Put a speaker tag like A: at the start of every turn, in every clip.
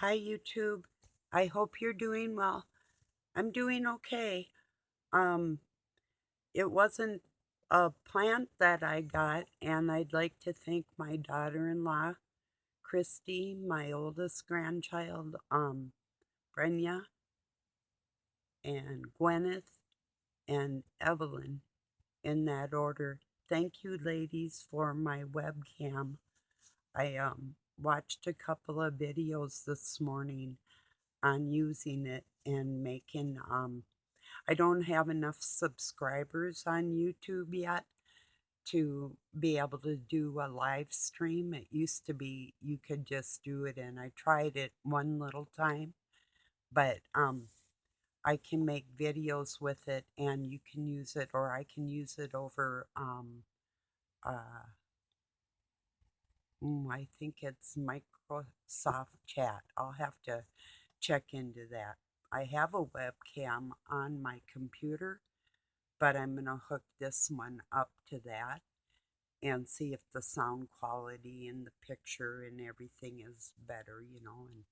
A: Hi, YouTube. I hope you're doing well. I'm doing okay. Um, it wasn't a plant that I got, and I'd like to thank my daughter-in-law, Christy, my oldest grandchild, Brynja, and Gwyneth and Evelyn in that order. Thank you, ladies, for my webcam. I watched a couple of videos this morning on using it and making I don't have enough subscribers on YouTube yet to be able to do a live stream. It used to be you could just do it, and I tried it one little time, but I can make videos with it, and you can use it, or I can use it over uh I think it's Microsoft Chat. I'll have to check into that. I have a webcam on my computer, but I'm going to hook this one up to that and see if the sound quality and the picture and everything is better. And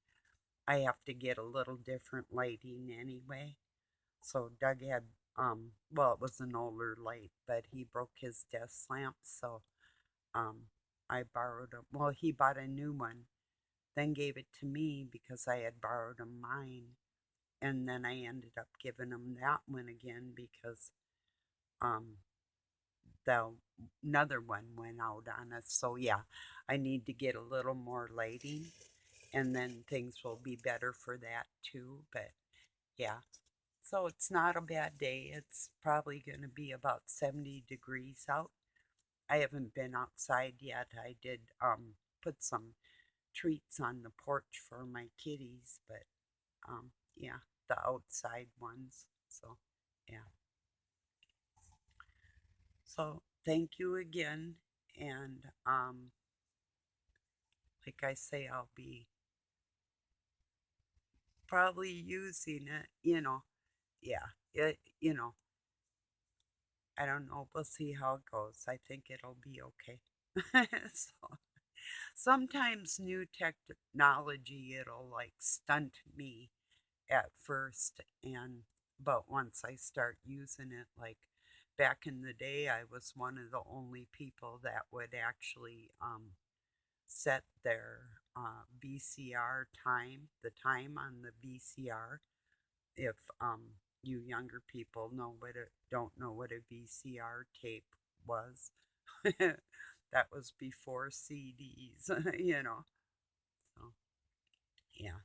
A: I have to get a little different lighting anyway. So Doug had, well, it was an older light, but he broke his desk lamp, so um, I borrowed him. Well, he bought a new one, then gave it to me because I had borrowed him mine, and then I ended up giving him that one again because um, the another one went out on us. So yeah, I need to get a little more lighting, and then things will be better for that too. But yeah, so it's not a bad day. It's probably going to be about 70 degrees out. I haven't been outside yet. I did put some treats on the porch for my kitties, but yeah, the outside ones. So yeah. So thank you again, and like I say, I'll be probably using it. Yeah, I don't know. We'll see how it goes. I think it'll be okay. So sometimes new technology, it'll like stunt me at first, and but once I start using it, like back in the day, I was one of the only people that would actually set their VCR time, the time on the VCR. If you younger people don't know what a VCR tape was, that was before CDs, you know. So yeah,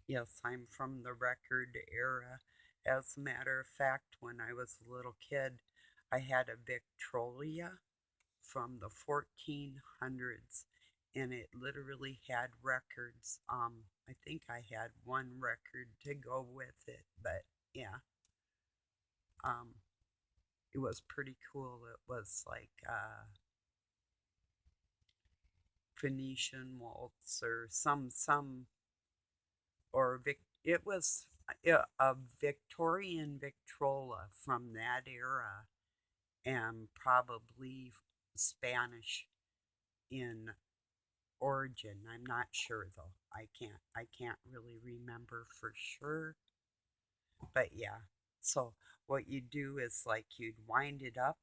A: yes, I'm from the record era. As a matter of fact, when I was a little kid, I had a Victrola from the 1400s, and it literally had records. I think I had one record to go with it, but yeah, um, it was pretty cool. It was like Phoenician waltz or some or it was a Victorian Victrola from that era, and probably Spanish in origin. I'm not sure though. I can't really remember for sure. But yeah. So what you do is like you'd wind it up,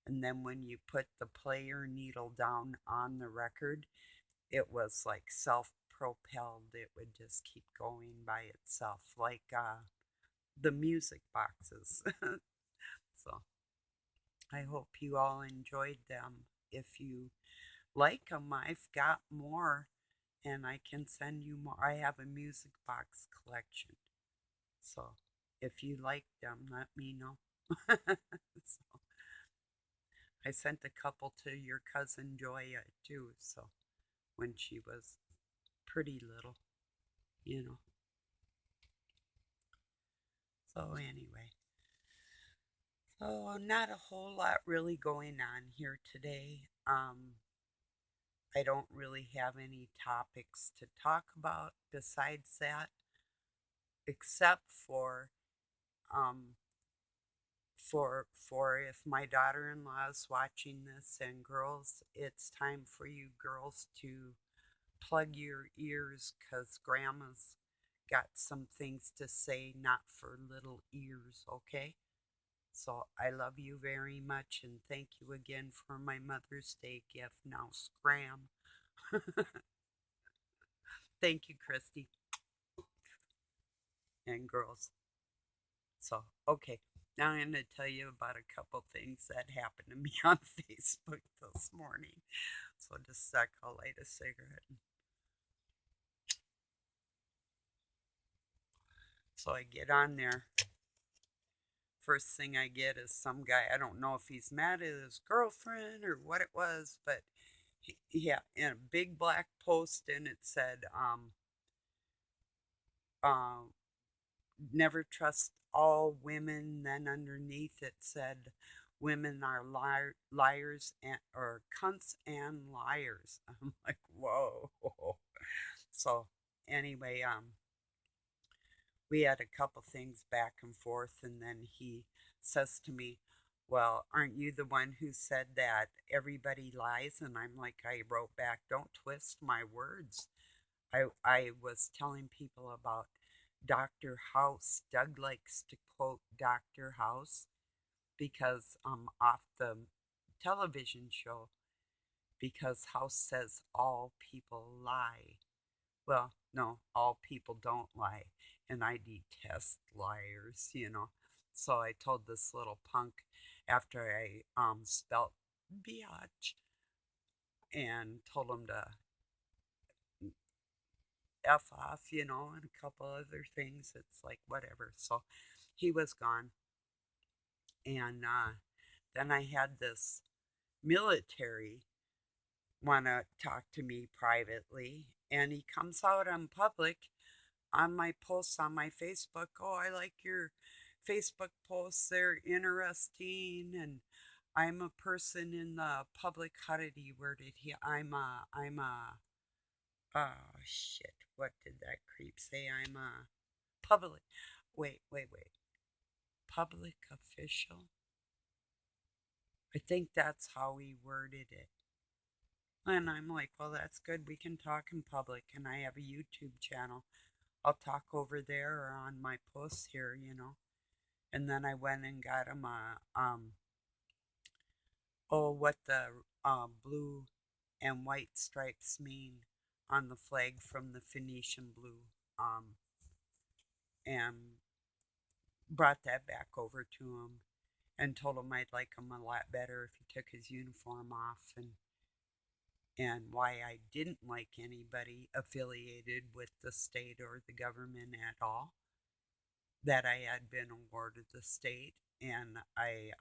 A: and then when you put the player needle down on the record, it was like self-propelled. It would just keep going by itself, like the music boxes. So I hope you all enjoyed them. If you like them, I've got more, and I can send you more. I have a music box collection. So if you like them, let me know. So I sent a couple to your cousin Joya too, so when she was pretty little, you know. So anyway, so not a whole lot really going on here today. I don't really have any topics to talk about besides that, except um for if my daughter-in-law is watching this, and girls, it's time for you girls to plug your ears because Grandma's got some things to say, not for little ears, okay? So I love you very much and thank you again for my Mother's Day gift. Now scram. Thank you, Christy and girls. So, okay. Now I'm going to tell you about a couple things that happened to me on Facebook this morning. So just a sec, I'll light a cigarette. So I get on there. First thing I get is some guy. I don't know if he's mad at his girlfriend or what it was, but yeah, in a big black post, and it said, um, never trust all women. Then underneath it said, women are liars and or cunts and liars. I'm like, whoa. So anyway, we had a couple things back and forth, and then he says to me, well, aren't you the one who said that everybody lies? And I'm like, I wrote back, don't twist my words. I was telling people about Dr. House. Doug likes to quote Dr. House because off the television show, because House says all people lie. Well, no, all people don't lie, and I detest liars. So I told this little punk after I spelt biatch and told him to F off, and a couple other things. It's like, whatever. So he was gone. And then I had this military want to talk to me privately. And he comes out on public on my posts on my Facebook. Oh, I like your Facebook posts. They're interesting. And I'm a person in the public. How did he word it? Oh, shit. What did that creep say? I'm a public. Wait. Public official? I think that's how he worded it. And I'm like, well, that's good. We can talk in public. And I have a YouTube channel. I'll talk over there or on my posts here. And then I went and got him what the blue and white stripes mean on the flag from the Phoenician blue. And brought that back over to him and told him I'd like him a lot better if he took his uniform off, and why I didn't like anybody affiliated with the state or the government at all, that I had been awarded the state, and I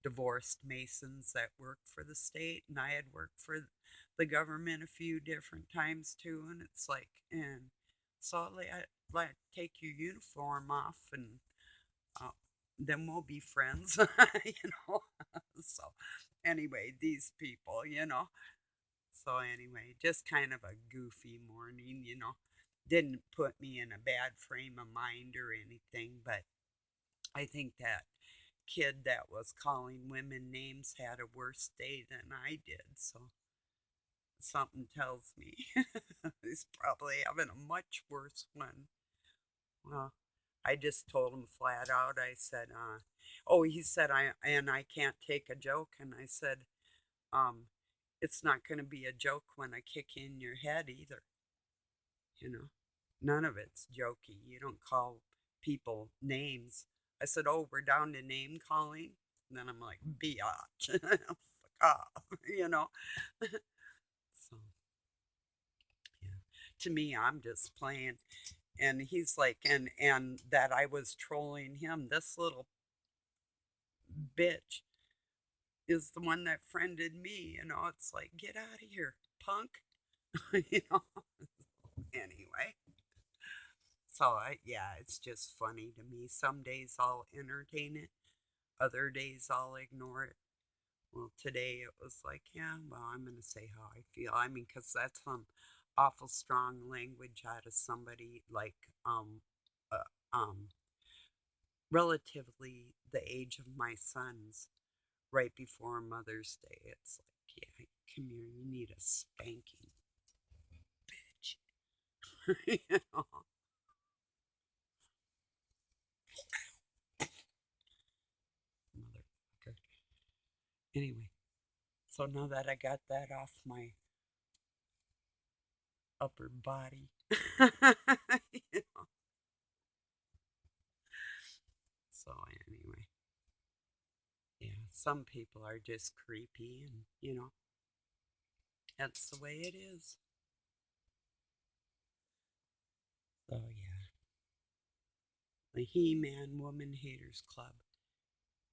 A: divorced Masons that worked for the state, and I had worked for the government a few different times too, and it's like, and so let take your uniform off, and uh, then we'll be friends, So anyway, these people. So anyway, just kind of a goofy morning. Didn't put me in a bad frame of mind or anything, but I think that kid that was calling women names had a worse day than I did. So something tells me he's probably having a much worse one. Well, I just told him flat out. I said, oh, he said, I can't take a joke. And I said, um, it's not going to be a joke when I kick you in your head either. You know, none of it's jokey. You don't call people names. I said, oh, we're down to name calling. And then I'm like, biatch. Fuck off. So, yeah. To me, I'm just playing. And he's like, and that I was trolling him. This little bitch is the one that friended me. It's like, get out of here, punk. you know. Anyway, so yeah, it's just funny to me. Some days I'll entertain it, other days I'll ignore it. Well, today it was like, yeah, well, I'm gonna say how I feel. I mean, 'cause that's some awful strong language out of somebody like uh, um relatively the age of my sons, right before Mother's Day. It's like, yeah, come here, you need a spanking. you know, motherfucker. Anyway, so now that I got that off my upper body, you know, so anyway, yeah, some people are just creepy, and that's the way it is. So yeah, the He-Man Woman Haters Club.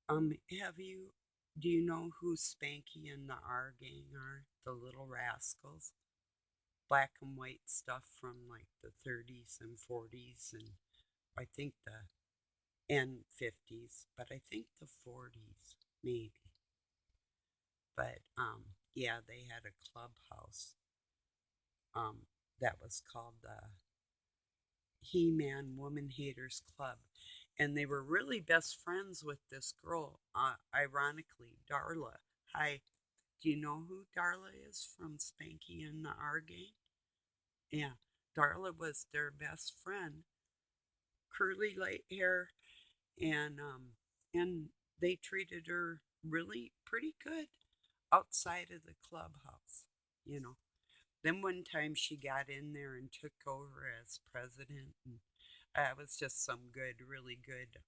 A: Have you? Do you know who Spanky and the R Gang are? The Little Rascals. Black and white stuff from like the 30s and 40s, and I think the and 50s, but I think the 40s maybe. But yeah, they had a clubhouse um that was called the He-Man Woman Haters Club, and they were really best friends with this girl. Ironically, Darla. Hi, do you know who Darla is from Spanky and the R Gang? Yeah, Darla was their best friend. Curly light hair, and they treated her really pretty good outside of the clubhouse, you know. Then one time she got in there and took over as president, and it was just some good, really good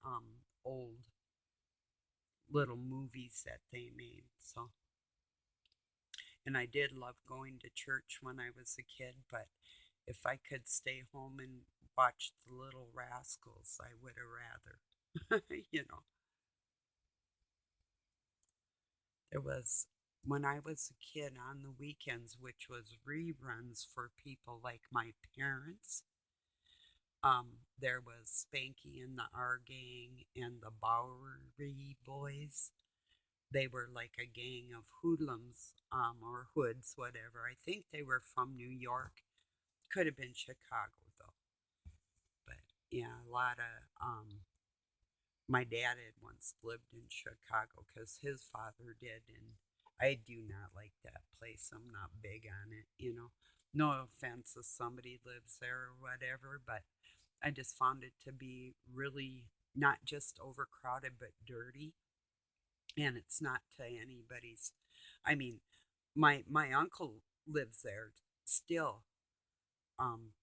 A: old little movies that they made. So, and I did love going to church when I was a kid, but if I could stay home and watch the Little Rascals, I would have rather, you know. There was when I was a kid on the weekends, which was reruns for people like my parents. There was Spanky and the R Gang and the Bowery Boys. They were like a gang of hoodlums, or hoods, whatever. I think they were from New York. Could have been Chicago though. But yeah, a lot of my dad had once lived in Chicago because his father did, and I do not like that place. I'm not big on it, you know. No offense if somebody lives there or whatever, but I just found it to be really not just overcrowded but dirty, and it's not to anybody's. I mean, my uncle lives there still,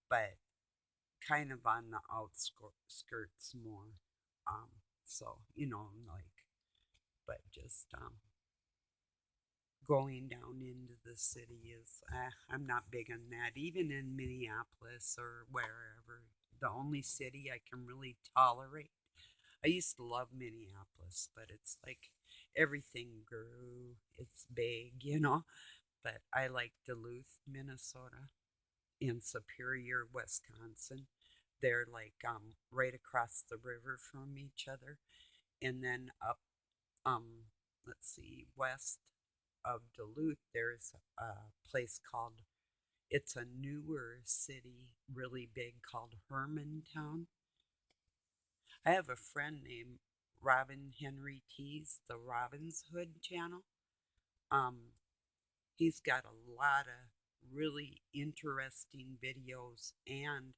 A: but kind of on the outskirts more. So like, but just going down into the city is, I'm not big on that. Even in Minneapolis or wherever, the only city I can really tolerate. I used to love Minneapolis, but it's like everything grew. It's big, you know. But I like Duluth, Minnesota, and Superior, Wisconsin. They're like right across the river from each other, and then up um let's see, west of Duluth there's a place called, it's a newer city, really big, called Hermantown. I have a friend named Robin Henry Tees, the Robin's Hood channel. Um, he's got a lot of really interesting videos, and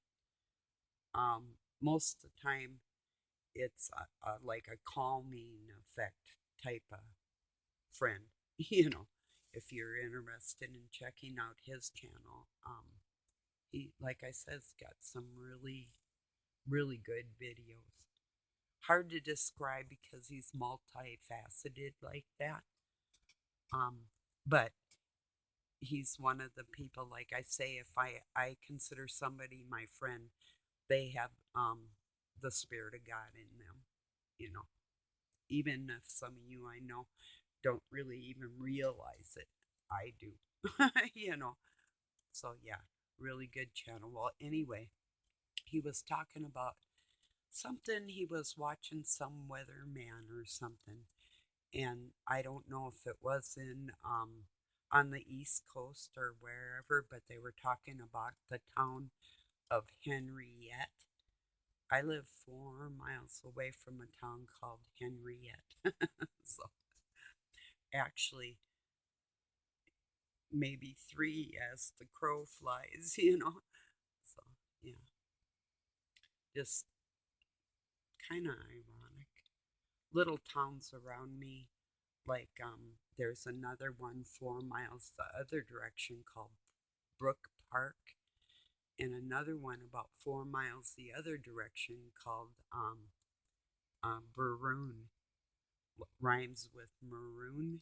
A: most of the time it's like a calming effect type of friend. You know, if you're interested in checking out his channel, he, like I said, has got some really, really good videos. Hard to describe because he's multifaceted like that. Um, but he's one of the people, like I say, if I consider somebody my friend, they have the Spirit of God in them, you know. Even if some of you I know don't really even realize it, I do. You know. So yeah, really good channel. Well, anyway, he was talking about something, he was watching some weatherman or something, and I don't know if it was in on the East Coast or wherever, but they were talking about the town of Henriette. I live 4 miles away from a town called Henriette. So actually, maybe three as the crow flies, you know. So Yeah, just kind of ironic. Little towns around me, like there's another one 4 miles the other direction called Brook Park, and another one about 4 miles the other direction called Baroon. Rhymes with maroon.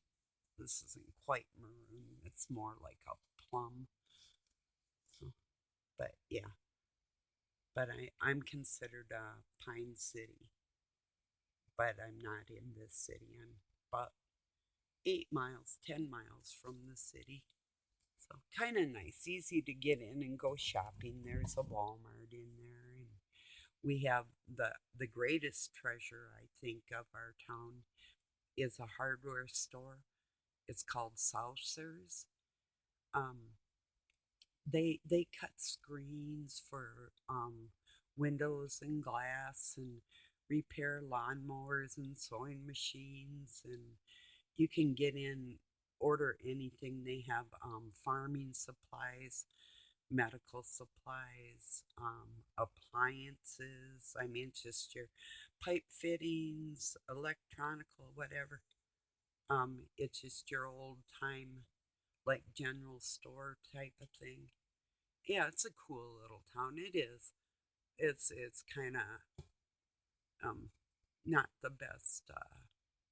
A: This isn't quite maroon, it's more like a plum. So, but yeah, but I'm considered a Pine City, but I'm not in this city. I'm about 8 miles, 10 miles from the city. So kind of nice, easy to get in and go shopping. There's a Walmart in there, and we have the greatest treasure I think of our town is a hardware store. It's called Saucers. Um, they cut screens for windows and glass and repair lawnmowers and sewing machines, and you can get in, order anything. They have farming supplies, medical supplies, appliances. I mean, just your pipe fittings, electronical, whatever. It's just your old time, like general store type of thing. Yeah, it's a cool little town. It is. It's kind of um not the best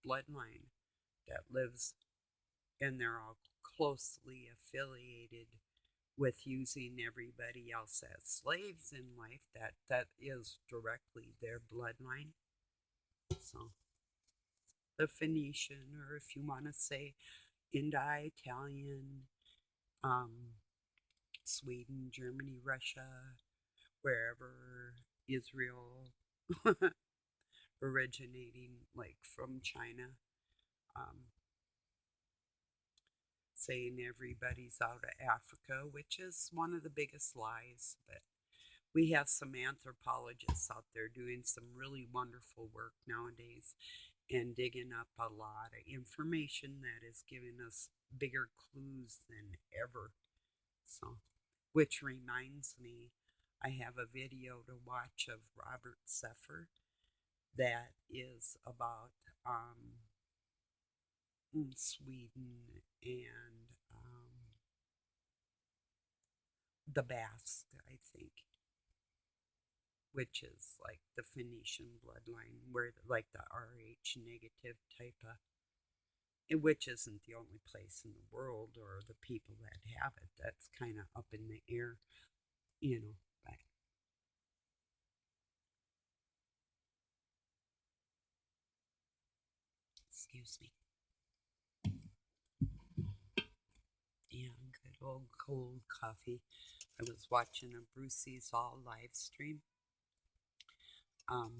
A: bloodline that lives, and they're all closely affiliated with using everybody else as slaves in life. That is directly their bloodline. So the Phoenician, or if you want to say Indo-Italian, um, Sweden, Germany, Russia, wherever, Israel, originating like from China, um, saying everybody's out of Africa, which is one of the biggest lies. But we have some anthropologists out there doing some really wonderful work nowadays and digging up a lot of information that is giving us bigger clues than ever. So, which reminds me, I have a video to watch of Robert Seffer that is about Sweden and the Basque, I think, which is like the Phoenician bloodline, where like the Rh negative type of, which isn't the only place in the world or the people that have it. That's kind of up in the air, you know. But excuse me. Yeah, good old cold coffee. I was watching a Brucey's All live stream. Um,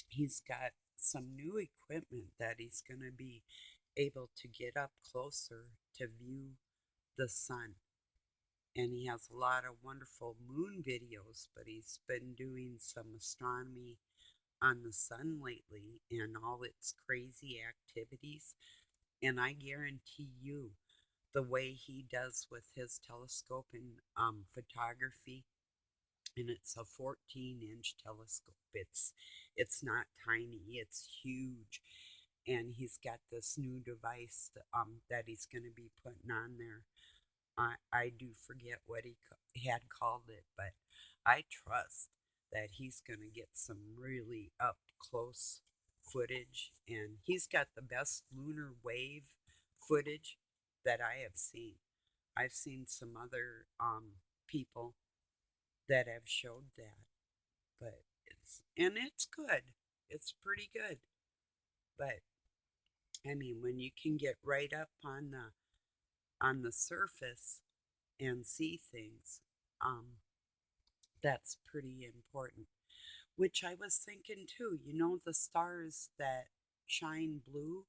A: he's got some new equipment that he's going to be able to get up closer to view the sun. And he has a lot of wonderful moon videos, but he's been doing some astronomy on the sun lately and all its crazy activities. And I guarantee you, the way he does with his telescope and photography, and it's a 14-inch telescope. It's not tiny, it's huge. And he's got this new device that he's going to be putting on there. I do forget what he had called it, but I trust that he's going to get some really up close footage. And he's got the best lunar wave footage that I have seen. I've seen some other people that have showed that, but it's good. It's pretty good. But I mean, when you can get right up on the surface and see things, um, that's pretty important. Which I was thinking too, the stars that shine blue,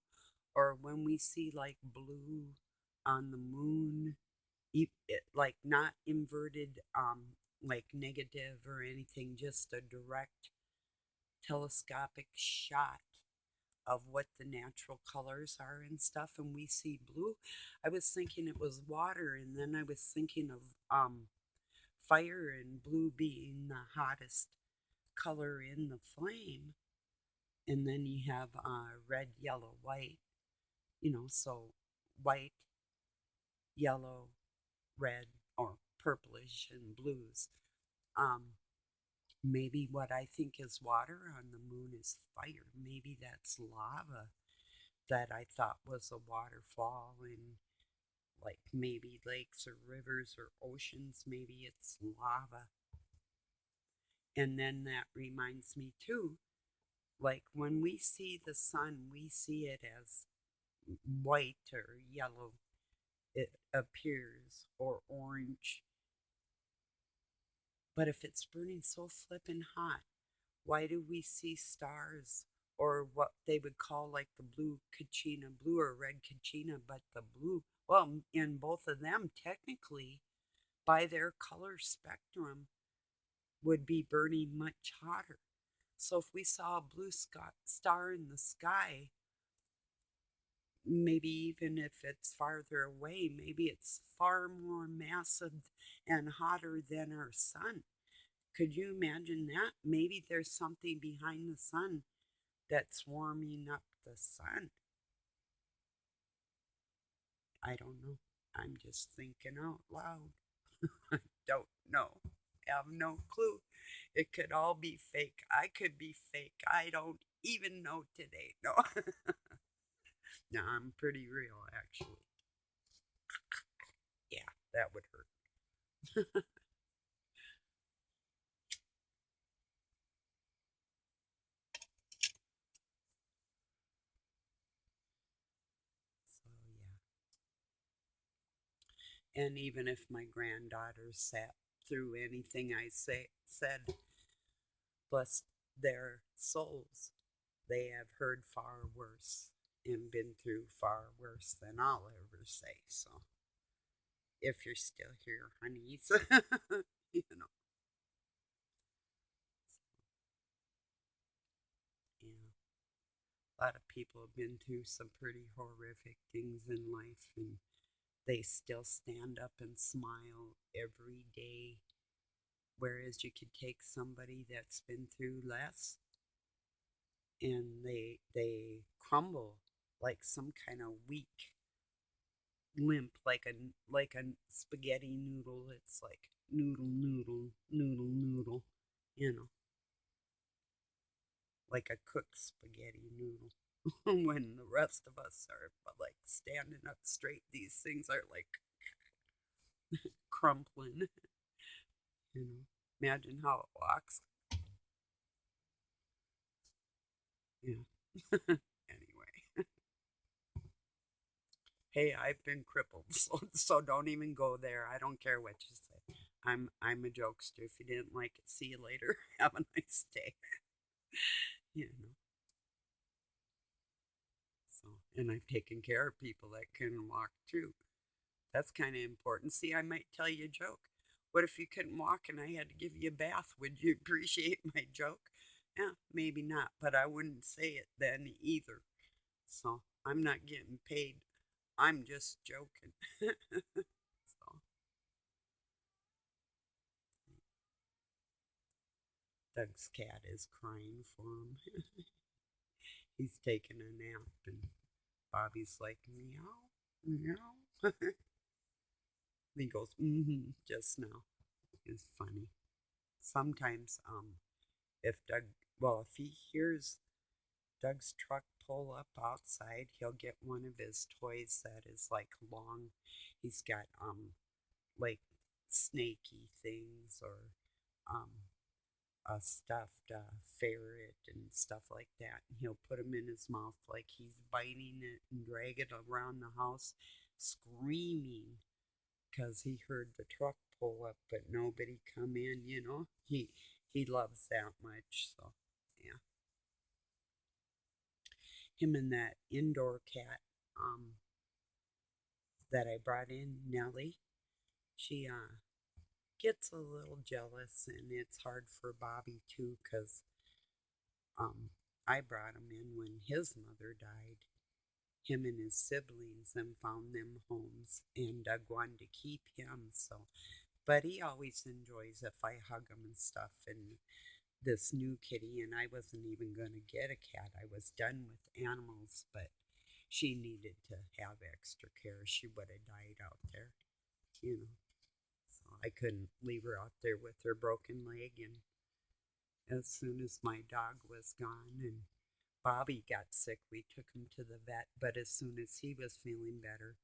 A: or when we see like blue on the moon, like not inverted, like negative or anything, just a direct telescopic shot of what the natural colors are and stuff, and we see blue. I was thinking it was water, and then I was thinking of fire and blue being the hottest color in the flame. And then you have red, yellow, white, so white, yellow, red, or purplish and blues. Um, Maybe what I think is water on the moon is fire. Maybe that's lava that I thought was a waterfall in like maybe lakes or rivers or oceans. Maybe it's lava. And then that reminds me too, like when we see the sun, we see it as white or yellow, it appears, or orange. But if it's burning so flippin' hot, why do we see stars or what they would call like the blue kachina, blue or red kachina, but the blue, well, in both of them, technically, by their color spectrum, would be burning much hotter. So if we saw a blue star in the sky, maybe even if it's farther away, maybe it's far more massive and hotter than our sun. Could you imagine that? Maybe there's something behind the sun that's warming up the sun. I don't know. I'm just thinking out loud. I don't know. Have no clue. It could all be fake. I could be fake. I don't even know today. No. No, I'm pretty real, actually. Yeah, that would hurt. So, yeah. And even if my granddaughters sat through anything I said, bless their souls, they have heard far worse and been through far worse than I'll ever say. So, if you're still here, honeys, you know, yeah. A lot of people have been through some pretty horrific things in life, and they still stand up and smile every day. Whereas you could take somebody that's been through less, and they crumble like some kind of weak limp, like a spaghetti noodle. It's like noodle, noodle, noodle, noodle, you know, like a cooked spaghetti noodle. When the rest of us are like standing up straight, these things are like crumpling. You know, imagine how it walks. Yeah. Anyway, hey, I've been crippled, so don't even go there. I don't care what you say. I'm a jokester. If you didn't like it, see you later. Have a nice day. You know. So, and I've taken care of people that can walk too. That's kind of important. See, I might tell you a joke. What if you couldn't walk and I had to give you a bath? Would you appreciate my joke? Yeah, maybe not, but I wouldn't say it then either. So I'm not getting paid. I'm just joking. So Doug's cat is crying for him. He's taking a nap, and Bobby's like, meow, meow. He goes, just now. It's funny. Sometimes, if Doug, well, if he hears Doug's truck pull up outside, he'll get one of his toys that is like long. He's got, like snaky things or, um, a stuffed ferret and stuff like that. And he'll put them in his mouth like he's biting it and drag it around the house, screaming because he heard the truck pull up, but nobody come in. He loves that much. So yeah, him and that indoor cat that I brought in, Nellie. She gets a little jealous, and it's hard for Bobby too, because I brought him in when his mother died. Him and his siblings and found them homes, and Doug wanted to keep him, so But he always enjoys if I hug him and stuff. And this new kitty, and I wasn't even going to get a cat. I was done with animals, but she needed to have extra care. She would have died out there, you know. So I couldn't leave her out there with her broken leg. And as soon as my dog was gone and Bobby got sick, we took him to the vet. But as soon as he was feeling better,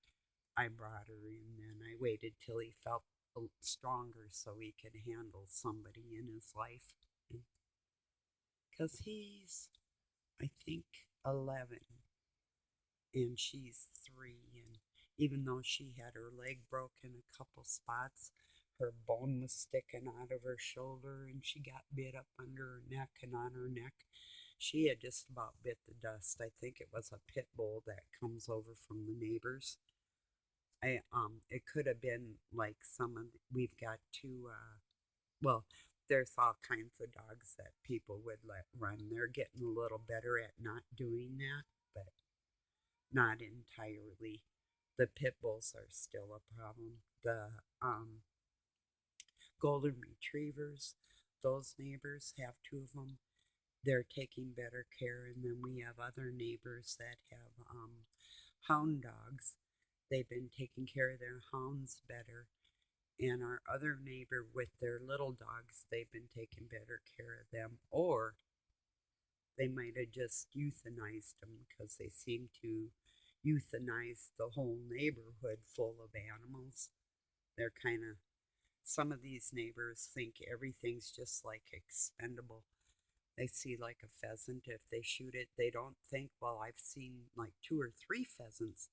A: I brought her in. And I waited till he felt stronger so he could handle somebody in his life. Because he's, I think, 11 and she's 3. And even though she had her leg broken a couple spots, her bone was sticking out of her shoulder and she got bit up under her neck and on her neck. She had just about bit the dust. I think it was a pit bull that comes over from the neighbors. It could have been like we've got two well, there's all kinds of dogs that people would let run. They're getting a little better at not doing that, but not entirely. The pit bulls are still a problem. The golden retrievers, those neighbors have 2 of them. They're taking better care, and then we have other neighbors that have hound dogs. They've been taking care of their hounds better. And our other neighbor with their little dogs, they've been taking better care of them. Or they might have just euthanized them because they seem to euthanize the whole neighborhood full of animals. They're kind of, some of these neighbors think everything's just like expendable. They see like a pheasant, if they shoot it, they don't think, well, I've seen like 2 or 3 pheasants.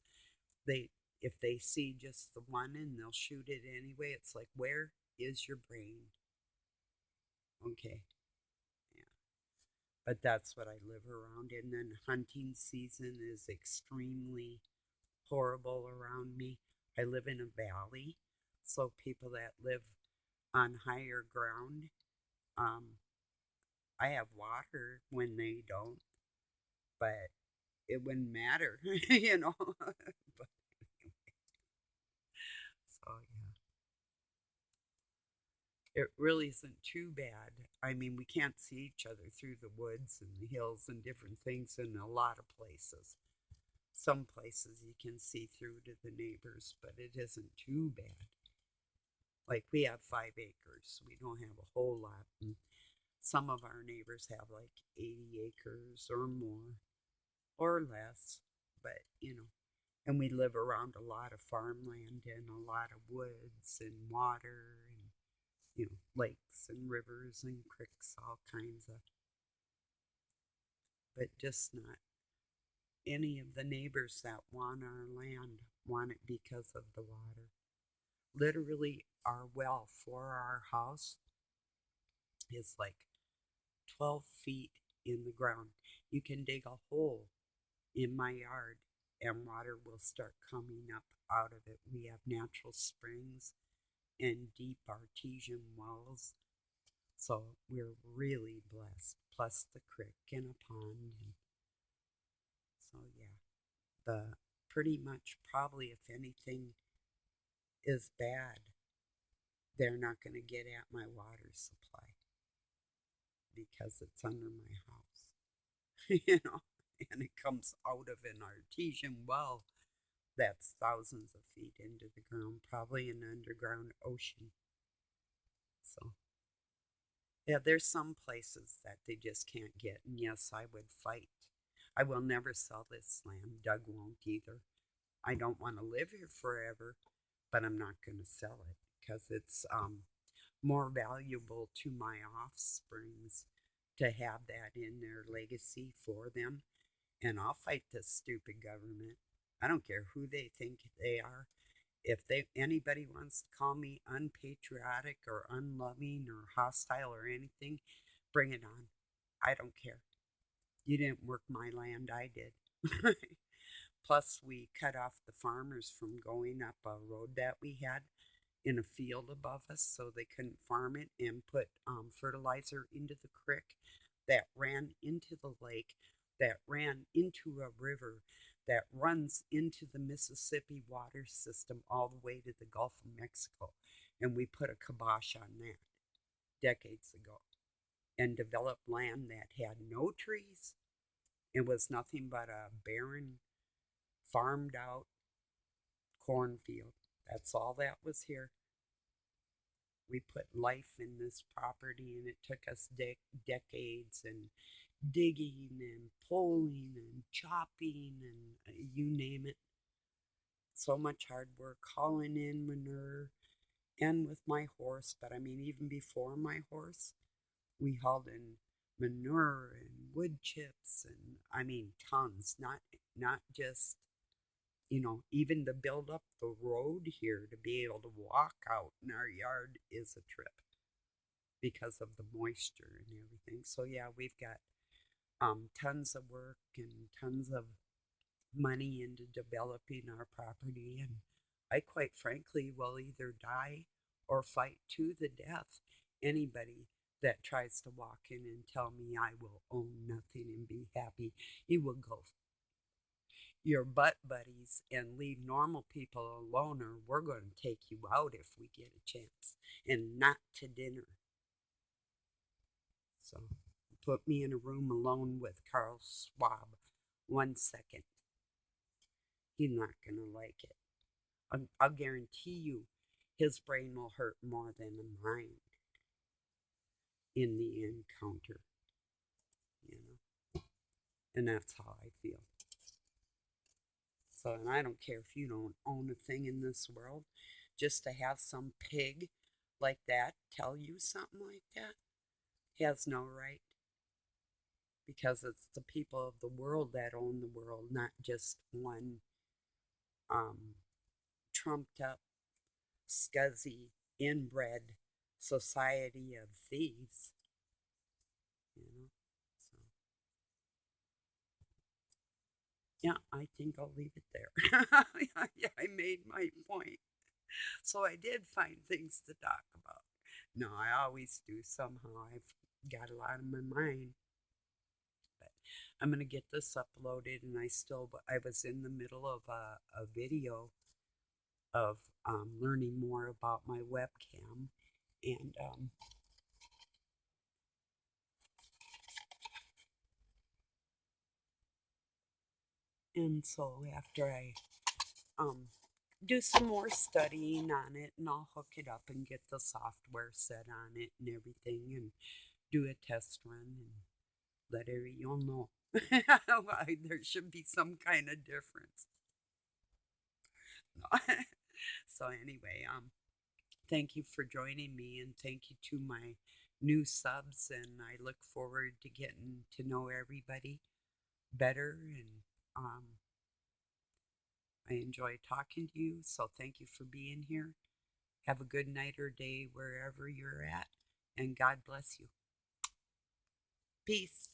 A: They, if they see just the one and they'll shoot it anyway, it's like, where is your brain? Okay, yeah. But that's what I live around. And then hunting season is extremely horrible around me. I live in a valley, so people that live on higher ground, um, I have water when they don't, but it wouldn't matter, you know. But so yeah, it really isn't too bad. I mean, we can't see each other through the woods and the hills and different things in a lot of places. Some places you can see through to the neighbors, but it isn't too bad. Like we have 5 acres, we don't have a whole lot. And some of our neighbors have like 80 acres or more or less, but and we live around a lot of farmland and a lot of woods and water and lakes and rivers and creeks, all kinds of, but just not any of the neighbors that want our land want it because of the water. Literally, our well for our house is like 12 feet in the ground. You can dig a hole in my yard and water will start coming up out of it. We have natural springs and deep artesian wells. So we're really blessed. Plus the creek and a pond. And so yeah, the pretty much probably if anything is bad, they're not going to get at my water supply because it's under my house, and it comes out of an artesian well that's thousands of feet into the ground, probably an underground ocean. So, yeah, there's some places that they just can't get, and yes, I would fight. I will never sell this land. Doug won't either. I don't want to live here forever, but I'm not going to sell it because it's more valuable to my offsprings to have that in their legacy for them. And I'll fight this stupid government. I don't care who they think they are. If anybody wants to call me unpatriotic or unloving or hostile or anything, bring it on. I don't care. You didn't work my land, I did. Plus, we cut off the farmers from going up a road that we had in a field above us so they couldn't farm it and put fertilizer into the creek that ran into the lake, that ran into a river, that runs into the Mississippi water system all the way to the Gulf of Mexico. And we put a kibosh on that decades ago and developed land that had no trees. It was nothing but a barren, farmed out cornfield. That's all that was here. We put life in this property, and it took us decades and digging and pulling and chopping and you name it. So much hard work hauling in manure and with my horse. But I mean, even before my horse, we hauled in manure and wood chips and I mean tons, not just even to build up the road here to be able to walk out in our yard is a trip because of the moisture and everything. So yeah, we've got tons of work and tons of money into developing our property, and I quite frankly will either die or fight to the death anybody that tries to walk in and tell me I will own nothing and be happy. You will go your butt buddies and leave normal people alone, or we're going to take you out if we get a chance, and not to dinner. So put me in a room alone with Carl Schwab 1 second. He's not going to like it. I'll guarantee you his brain will hurt more than mine in the encounter, you know. And that's how I feel. So, and I don't care if you don't own a thing in this world, just to have some pig like that tell you something like that, he has no right. Because it's the people of the world that own the world, not just one trumped up, scuzzy, inbred society of thieves. You know, so yeah, I think I'll leave it there. I made my point. So I did find things to talk about. No, I always do somehow. I've got a lot on my mind. But I'm going to get this uploaded, and I was in the middle of a video of learning more about my webcam. And so after I um, do some more studying on it, and I'll hook it up and get the software set on it and everything, and do a test run and let you'll know. There should be some kind of difference. So anyway, thank you for joining me, and thank you to my new subs, and I look forward to getting to know everybody better, and I enjoy talking to you, so thank you for being here. Have a good night or day wherever you're at, and God bless you. Peace.